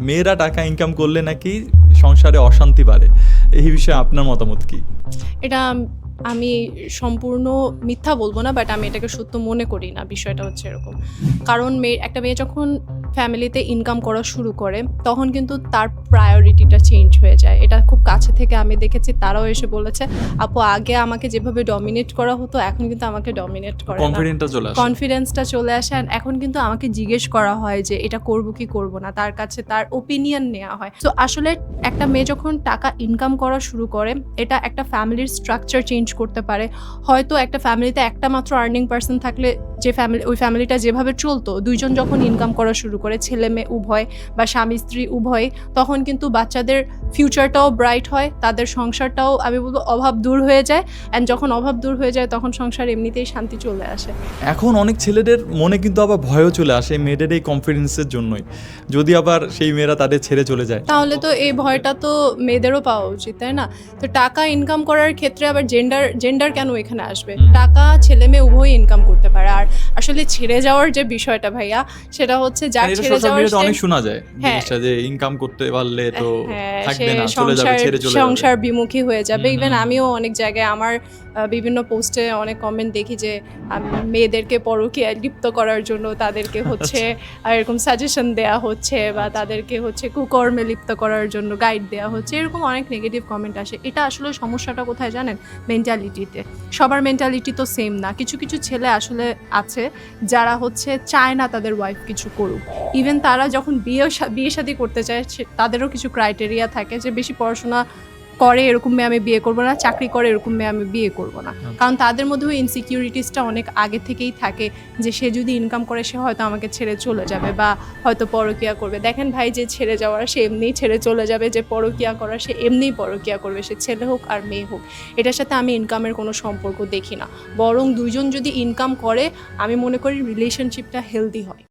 মেয়েরা টাকা ইনকাম করলে নাকি সংসারে অশান্তি বাড়ে, এই বিষয়ে আপনার মতামত কি? এটা আমি সম্পূর্ণ মিথ্যা বলবো না, বাট আমি এটাকে সত্য মনে করি না। বিষয়টা হচ্ছে এরকম, কারণ একটা মেয়ে যখন ফ্যামিলিতে ইনকাম করা শুরু করে তখন কিন্তু তার প্রায়োরিটিটা চেঞ্জ হয়ে যায়। এটা খুব কাছে থেকে আমি দেখেছি, তারাও এসে বলেছে আপু আগে আমাকে যেভাবে ডমিনেট করা হতো এখন কিন্তু আমাকে ডমিনেট করে না, কনফিডেন্সটা চলে আসে। আর এখন কিন্তু আমাকে জিজ্ঞেস করা হয় যে এটা করব কি করব না, তার কাছে তার ওপিনিয়ন নেওয়া হয়। তো আসলে একটা মেয়ে যখন টাকা ইনকাম করা শুরু করে এটা একটা ফ্যামিলির স্ট্রাকচার চেঞ্জ করতে পারে। হয়তো একটা ফ্যামিলিতে একটা মাত্র আর্নিং পার্সন থাকলে যে ফ্যামিলি, ওই ফ্যামিলিটা যেভাবে চলতো, দুইজন যখন ইনকাম করা শুরু করে, ছেলে মেয়ে উভয় বা স্বামী স্ত্রী উভয়, তখন কিন্তু বাচ্চাদের ফিউচারটাও ব্রাইট হয়, তাদের সংসারটাও আমি বলবো অভাব দূর হয়ে যায়। অ্যান্ড যখন অভাব দূর হয়ে যায় তখন সংসার এমনিতেই শান্তি চলে আসে। এখন অনেক ছেলেদের মনে কিন্তু আবার ভয়ও চলে আসে মেয়েদের এই কনফিডেন্সের জন্যই, যদি আবার সেই মেয়েরা তাদের ছেড়ে চলে যায় তাহলে তো এই ভয়টা তো মেয়েদেরও পাওয়া উচিত, তাই না? তো টাকা ইনকাম করার ক্ষেত্রে আবার জেন্ডার কেন এখানে আসবে? টাকা ছেলে মেয়ে উভয়ই ইনকাম করতে পারে। আর আসলে ছেড়ে যাওয়ার যে বিষয়টা ভাইয়া, সেটা হচ্ছে যার ছেড়ে যাওয়ার অনেক শোনা যায় জিনিসটা, যে ইনকাম করতে পারলে তো থাকবে না, চলে যাবে, ছেড়ে চলে যাবে, সংসার বিমুখী হয়ে যাবে। ইভেন আমিও অনেক জায়গায় আমার বিভিন্ন পোস্টে অনেক কমেন্ট দেখি যে মেয়েদেরকে পরকীয়ায় লিপ্ত করার জন্য তাদেরকে হচ্ছে এরকম সাজেশন দেয়া হচ্ছে, বা তাদেরকে হচ্ছে কুকর্মে লিপ্ত করার জন্য গাইড দেওয়া হচ্ছে, এরকম অনেক নেগেটিভ কমেন্ট আসে। এটা আসলে সমস্যাটা কোথায় জানেন? মেন্টালিটিতে। সবার মেন্টালিটি তো সেম না। কিছু কিছু ছেলে আসলে আছে যারা হচ্ছে চায় না তাদের ওয়াইফ কিছু করুক। ইভেন তারা যখন বিয়ে শাদী করতে চায় তাদেরও কিছু ক্রাইটেরিয়া থাকে যে বেশি পড়াশোনা করে এরকম মেয়ে আমি বিয়ে করবো না, চাকরি করে এরকম মেয়ে আমি বিয়ে করবো না। কারণ তাদের মধ্যেও ইনসিকিউরিটিসটা অনেক আগে থেকেই থাকে যে সে যদি ইনকাম করে সে হয়তো আমাকে ছেড়ে চলে যাবে বা হয়তো পরকীয়া করবে। দেখেন ভাই, যে ছেড়ে যাওয়ার সে এমনিই ছেড়ে চলে যাবে, যে পরকীয়া করার সে এমনিই পরকীয়া করবে, সে ছেলে হোক আর মেয়ে হোক। এটার সাথে আমি ইনকামের কোনো সম্পর্ক দেখি না। বরং দুইজন যদি ইনকাম করে আমি মনে করি রিলেশনশিপটা হেলদি হয়।